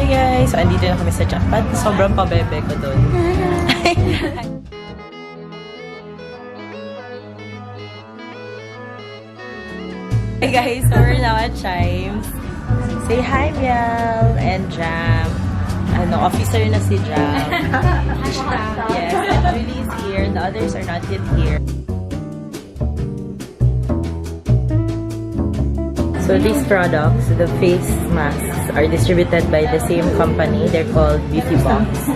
guys! So, andito na kami sa Japan. Sobrang pabebe ko doon. Hey guys, so we're now at Chimes. Say hi, Biel and Jam. Officer na si Jam. Yes, and Julie is here. The others are not yet here. So these products, the face masks, are distributed by the same company. They're called Beauty Box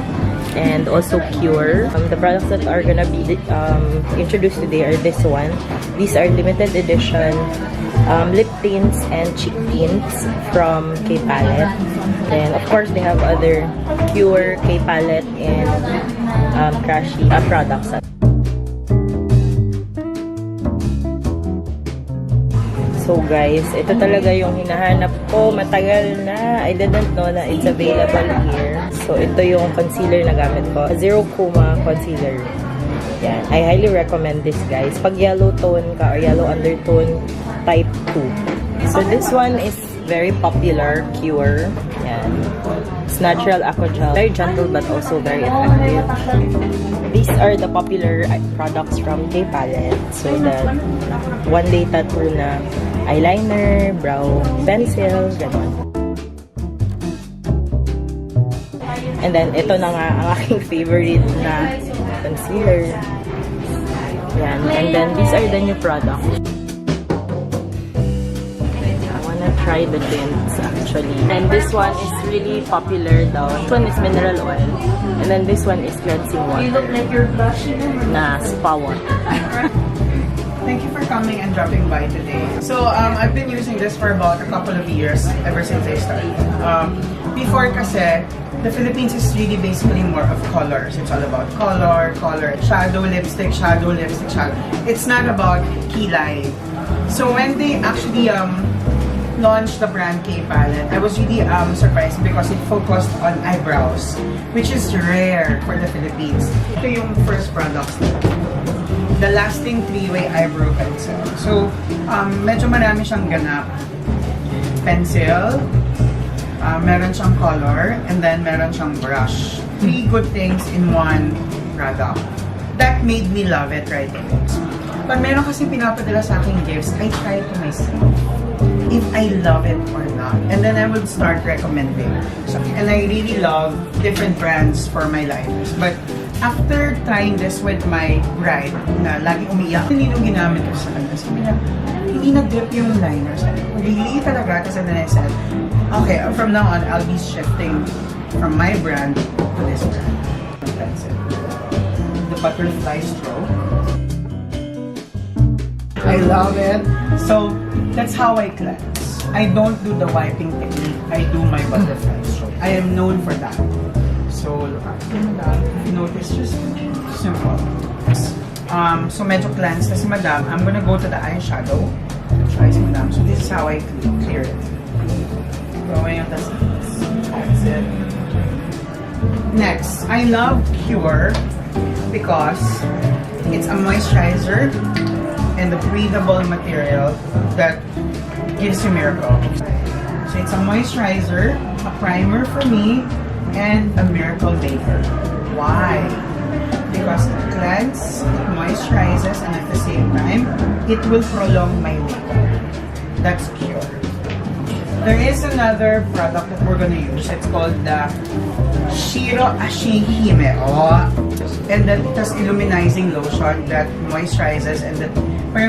and also Cure. The products that are gonna be introduced today are this one. These are limited edition lip tints and cheek tints from K-Palette. Then of course they have other Cure, K-Palette, and Crashy products. So guys, ito talaga yung hinahanap ko. Matagal na. I didn't know na it's available here. So ito yung concealer na gamit ko. Zero Kuma Concealer. Yan. I highly recommend this guys. Pag yellow tone ka or yellow undertone, type 2. So this one is very popular. Cure. Yan. It's natural aqua gel. Very gentle but also very effective. These are the popular products from K-Palette. So the one day tattoo na eyeliner, brow pencil, gano'n. And then, ito na nga ang aking favorite na concealer. Yan. And then, these are the new products. I wanna try the tints actually. And this one is really popular daw. This one is mineral oil. And then this one is cleansing water. You look like you're blushing. Na spa water. Thank you for coming and dropping by today. So, I've been using this for about a couple of years, ever since I started. Before kasi, the Philippines is really basically more of colors. It's all about color, shadow, lipstick, shadow. It's not about kilay. So when they actually launched the brand K-Palette, I was really surprised because it focused on eyebrows, which is rare for the Philippines. Ito yung first products nila. The lasting 3-way eyebrow pencil. So, medyo marami siyang ganap. Pencil, meron siyang color, and then meron siyang brush. 3 good things in one product. That made me love it right away. Pag meron kasi pinapadala sa aking gifts, I try to myself if I love it or not. And then I would start recommending. So, and I really love different brands for my liners. But after trying this with my bride, na lagi umiyak, hindi nung ginamit ko sa kanya. Sabi niya, hindi na-dip yung liner. Sabi ko, really talaga? Kasi then I said, okay, from now on, I'll be shifting from my brand to this brand. That's it. The butterfly stroke. I love it. So, that's how I cleanse. I don't do the wiping technique. I do my butterfly stroke. I am known for that. So, look at that. If you notice, just simple. So, medyo cleanse na si Madam. I'm gonna go to the eyeshadow to try si Madam. So, this is how I clear it. Going on the sides. That's it. Next, I love Cure because it's a moisturizer and a breathable material that gives you miracle. So, it's a moisturizer, a primer for me, and a miracle maker. Why? Because it cleanses, it moisturizes, and at the same time, it will prolong my makeup. That's Cure. There is another product that we're gonna use. It's called the SHIRO HIME. And that it has illuminizing lotion that moisturizes and that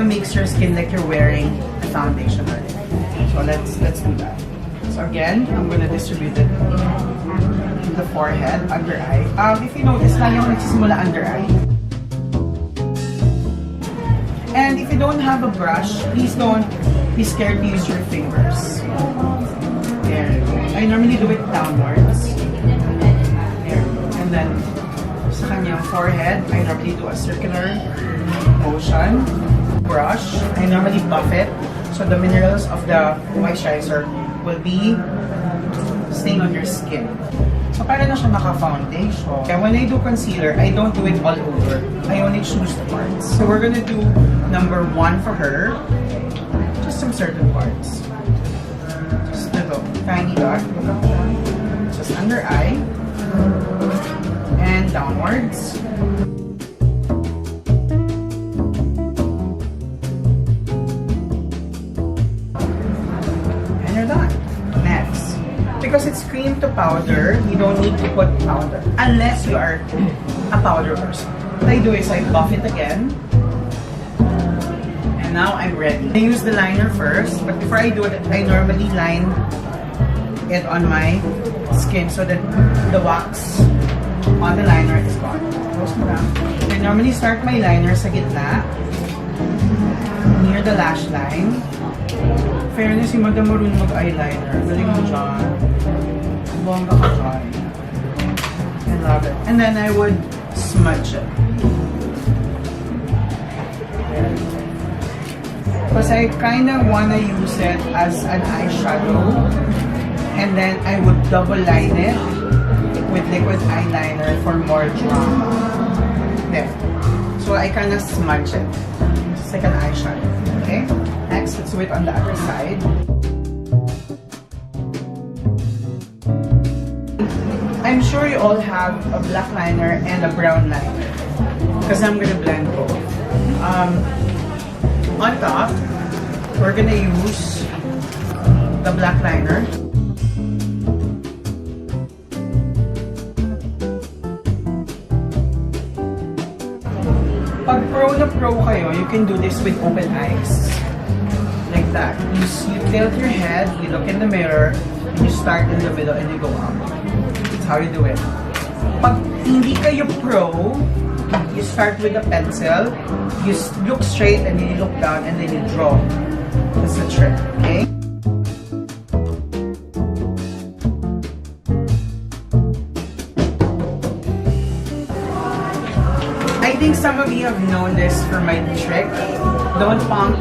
makes your skin like you're wearing a foundation on it. So let's do that. So again, I'm gonna distribute it the forehead, under eye. If you notice, lagi ako nagsisimula under eye. And if you don't have a brush, please don't be scared to use your fingers. There you go. I normally do it downwards. There. And then, sa kanyang forehead, I normally do a circular motion. Brush, I normally buff it. So the minerals of the moisturizer will be staying on your skin. So, para na siya naka-foundation. Kaya when I do concealer, I don't do it all over. I only choose the parts. So, we're gonna do number 1 for her. Just some certain parts. Just little tiny dot. Just under eye and downwards. And you're done. Next, because it's cream to powder, you don't need to put powder unless you are a powder person. What I do is I buff it again. And now I'm ready. I use the liner first, but before I do it, I normally line it on my skin so that the wax on the liner is gone. Close mo lang. I normally start my liner sa gitna, near the lash line. Fairness, yung madam marunong mag-eyeliner. Galing mo dyan. Bongga ka dyan. I love it. And then I would smudge it. Because I kind of want to use it as an eyeshadow. And then I would double line it with liquid eyeliner for more drama. There. So I kind of smudge it. Just like an eyeshadow. Okay? Next, let's do it on the other side. I'm sure you all have a black liner and a brown liner. Because I'm gonna blend both. On top, we're gonna use the black liner. Pag pro na pro kayo, you can do this with open eyes. Like that. You tilt your head, you look in the mirror, and you start in the middle and you go up. That's how you do it. Pag hindi kayo pro, you start with a pencil, you look straight and then you look down and then you draw. That's the trick, okay? I think some of you have known this for my trick. Don't pump,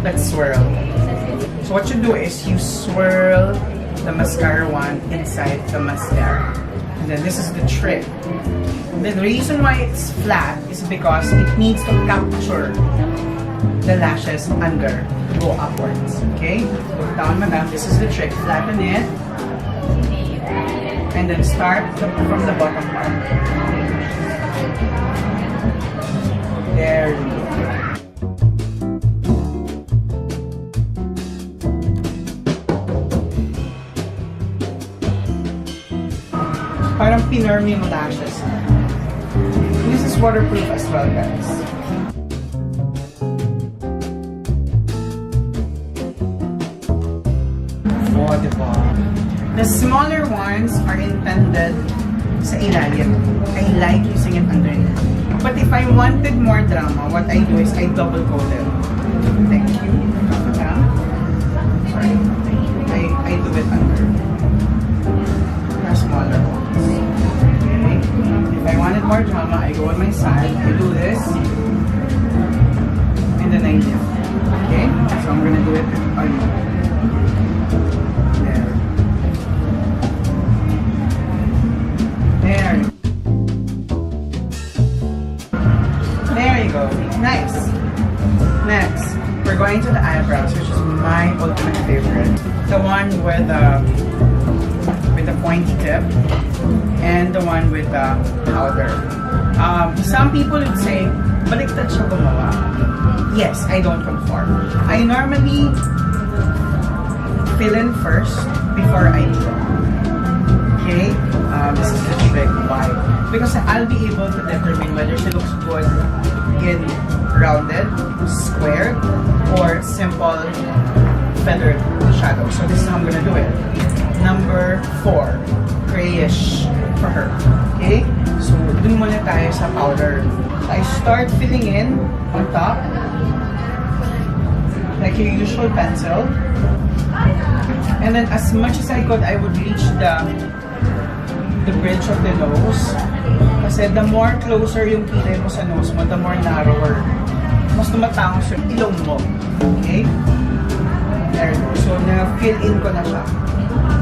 but swirl. So what you do is you swirl the mascara one inside the mascara. And then this is the trick. And then the reason why it's flat is because it needs to capture the lashes under, go upwards. Okay? Look down, madam. This is the trick. Flatten it. And then start from the bottom part. There you go. Parang pinirm yung lashes. This is waterproof as well, guys. Oh, diba? The smaller ones are intended sa ilalim. I like using it underneath. But if I wanted more drama, what I do is I double coat it. Thank you. Sorry. I do it under. The smaller ones. Okay. If I wanted more drama, I go on my side. I do this. And then I lift. Okay? So I'm gonna do it on there. There. There you go. Nice. Next, we're going to the eyebrows, which is my ultimate favorite. The one with the pointy tip and the one with the powder. Some people would say, baliktad siya gumawa. Yes, I don't conform. I normally fill in first before I draw. Okay? This is the trick. Why? Because I'll be able to determine whether she looks good in rounded, squared, or simple feathered shadow. So this is how I'm gonna do it. Number 4, grayish for her. Okay? So dun muna tayo sa powder. So I start filling in on top, like your usual pencil. And then as much as I could, I would reach the bridge of the nose. Kasi the more closer yung kilay mo sa nose mo, the more narrower. Mas tumatangos yung ilong mo. Okay? There you go. So, na-fill in ko na siya.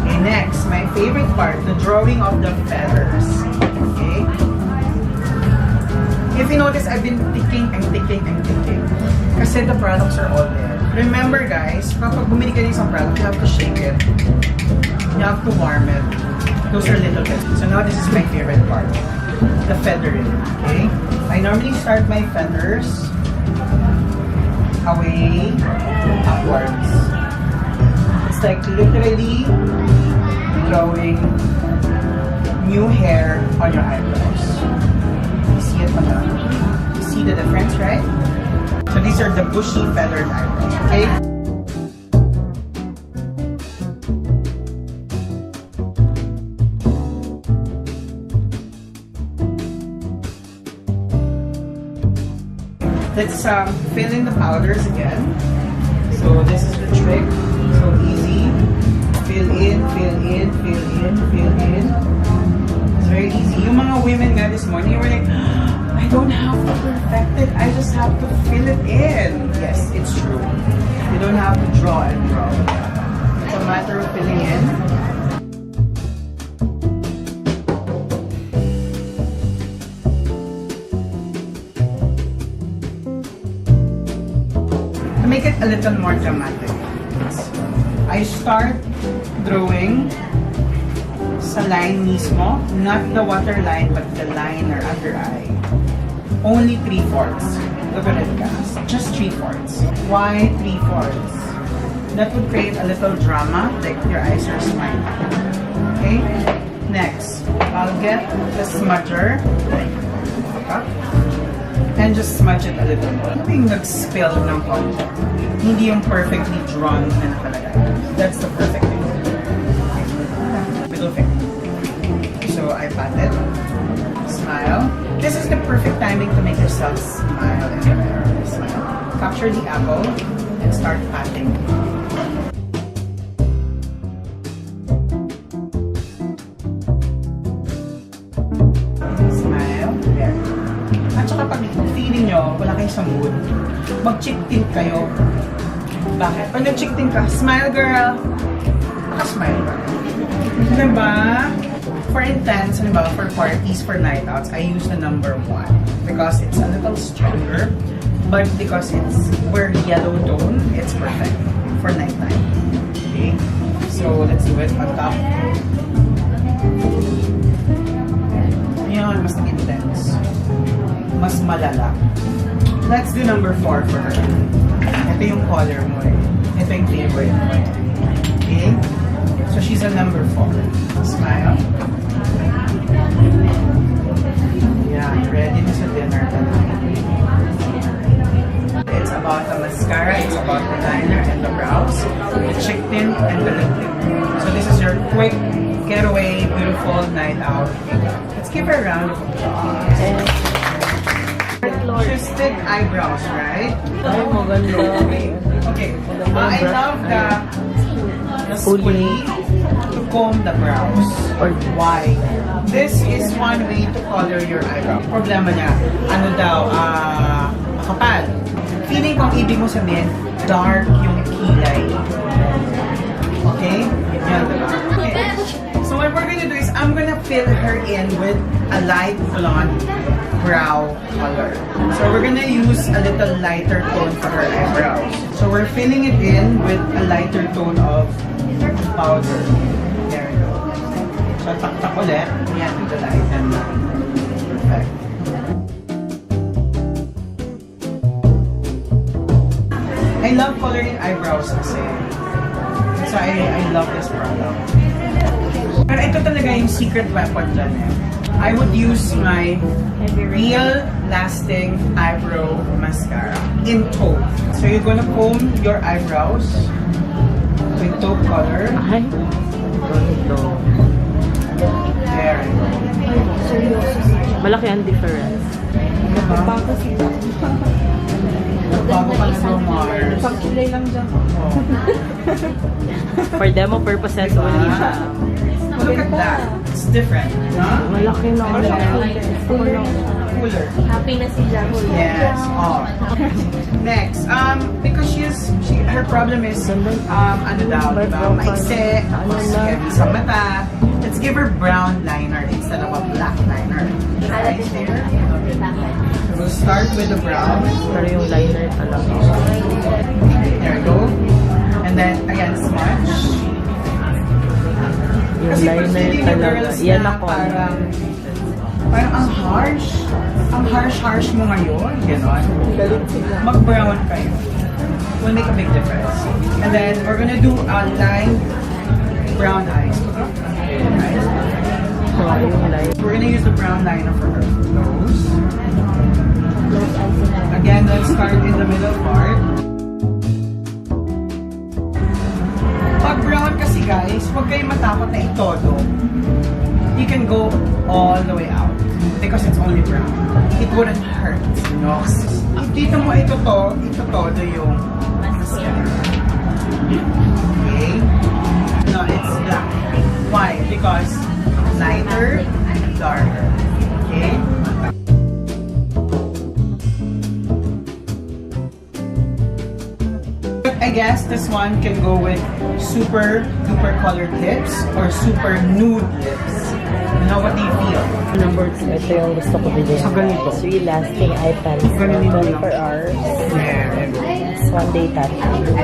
Okay, next, my favorite part, the drawing of the feathers. Okay? If you notice, I've been ticking and ticking and ticking. Kasi the products are all there. Remember guys, kapag bumili ka ng isang product, you have to shake it. You have to warm it. Those are little bits. So now this is my favorite part. The feathering, okay? I normally start my feathers away, upwards. It's like literally drawing new hair on your eyebrows. You see it, madam? You see the difference, right? So these are the bushy feathered eyebrows, okay? Let's fill in the powders again. So this is the trick. So easy. Fill in, fill in, fill in, fill in. It's very easy. Yung mga women nga this morning were like, I don't have to perfect it. I just have to fill it in. Yes, it's true. You don't have to draw and draw. It's a matter of filling in. To make it a little more dramatic, I start drawing sa line mismo, not the waterline but the liner under eye. Only 3/4. Look at it, guys. Just 3/4. Why 3/4? That would create a little drama, like your eyes are smiling. Okay? Next, I'll get the smudger. And just smudge it a little more. Yung nag-spill ng konti. Hindi yung perfectly drawn na nakalagay. That's the perfect thing. Middle finger. So I pat it. Smile. This is the perfect timing to make yourself smile in the mirror. Smile. Capture the apple and start patting. Smile. There. At saka pag feeling nyo, wala kayo sa mood, mag-cheek tint kayo. Bakit? Pag nag-cheek tint ka, smile girl! Smile ka. Diba? For intense, diba? For parties, for night outs, I use the number 1 because it's a little stronger, but because we're yellow tone, it's perfect for nighttime. Okay? So, let's do it on top. Ayan, mas intense. Mas malala. Let's do number 4 for her. Ito yung color mo eh. Ito yung favorite mo eh. Okay? So she's a number 4. Smile. Yeah, ready na sa dinner tonight. It's about the mascara, it's about the liner and the brows, the cheek tint and the lip tint. So this is your quick getaway, beautiful night out. Let's give her a round of applause. Twisted eyebrows, right? Ay, maganda. Okay. I love the spoolie to comb the brows. Or why? This is one way to color your eyebrow. Problema niya, ano daw, makapal. Feeling kong ibig mo sabihin, dark yung kilay. Okay? Yan, diba? Okay. So what we're gonna do is, I'm gonna fill her in with a light blonde brow color. So we're gonna use a little lighter tone for her eyebrows. So we're filling it in with a lighter tone of powder. There we go. So tak-tak ulit. Yan, with the light and perfect. I love coloring eyebrows kasi. So I love this product. Pero ito talaga yung secret weapon dyan eh. I would use my Real Lasting Eyebrow Mascara in taupe. So you're gonna comb your eyebrows with taupe color. Ay, ito. There you go. Malaki ang difference. Bago ka na daw, Mars. Pag-kilay lang dyan. Oh. For demo purposes only siya. Look at that. It's different. Huh? Malaki na And then, Fuller. Cooler. Happy na si Jam. Yes. Oh. Next, because her problem is, ano daw, diba? Maikse, tapos heavy sa mata. Let's give her brown liner instead of a black liner. Right there. We'll start with the brown. Pero yung liner talaga. There we go. And then, again, smudge. Kasi Liner pag talaga. girls Yan na ako. parang ang harsh. Ang harsh mo ngayon. Ganon. Mag-brown kayo. Will make a big difference. And then, we're gonna do a line brown eyes. Eyes. Yung line. We're gonna use the brown liner for her nose. Again, let's start in the middle part. Pag brown kasi guys, huwag kayong matakot na itodo. You can go all the way out because it's only brown. It wouldn't hurt, you know? Dito mo ito todo yung mascara. Okay? No, it's black. Why? Because lighter, darker. Okay? I guess this one can go with super duper colored lips or super nude lips. You know, what do you feel? Number 2, ito yung gusto ko bilhin. So, ganito. 3 lasting Eyepencil. 24 hours. Yeah. One day tattoo.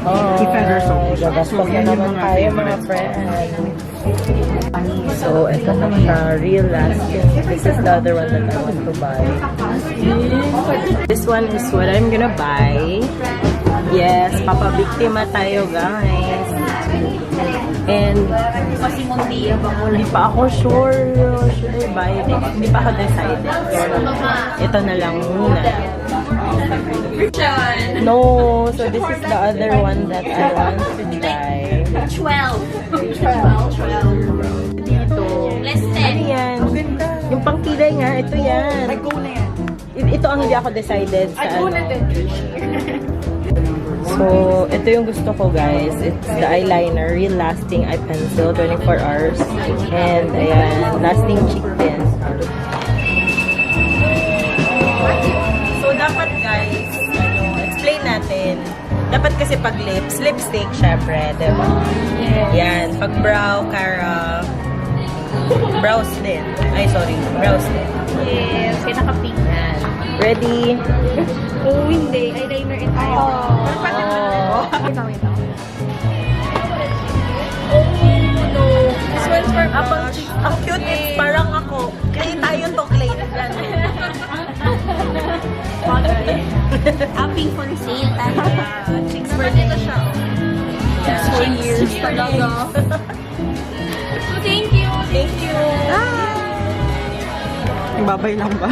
Oh, gagastos na naman tayo mga friends. So, ito na siya. Real lasting. This is the other one that I want to buy. This one is what I'm gonna buy. Yes, papabiktima tayo guys. And hindi pa ako sure should I buy it. Hindi pa ako decided. Pero ito na lang muna. No, so this is the other one that I want to try. 12. Dito. Less Ano 10. yan? Yung pangkilay nga, ito yan. Go na yan. Ito ang hindi ako decided sa ano. So, ito yung gusto ko guys. It's the eyeliner, real lasting eye pencil, 24 hours. And ayan, lasting cheek tint. So, dapat guys, explain natin. Dapat kasi pag lips, lipstick syempre, diba? Yan, pag brow, cara, brows din. Ay, sorry, brows din. Yes, pinaka-pink. Yan. Ready? Oh, hindi. Eyeliner and eyeliner. Wait lang. No. This one's for blush. Ang cute. It's parang ako. Clay tayo to, clay. Pink for sale. Cheeks for dito siya. For years talaga. Thank you. Thank you. Babay lang ba?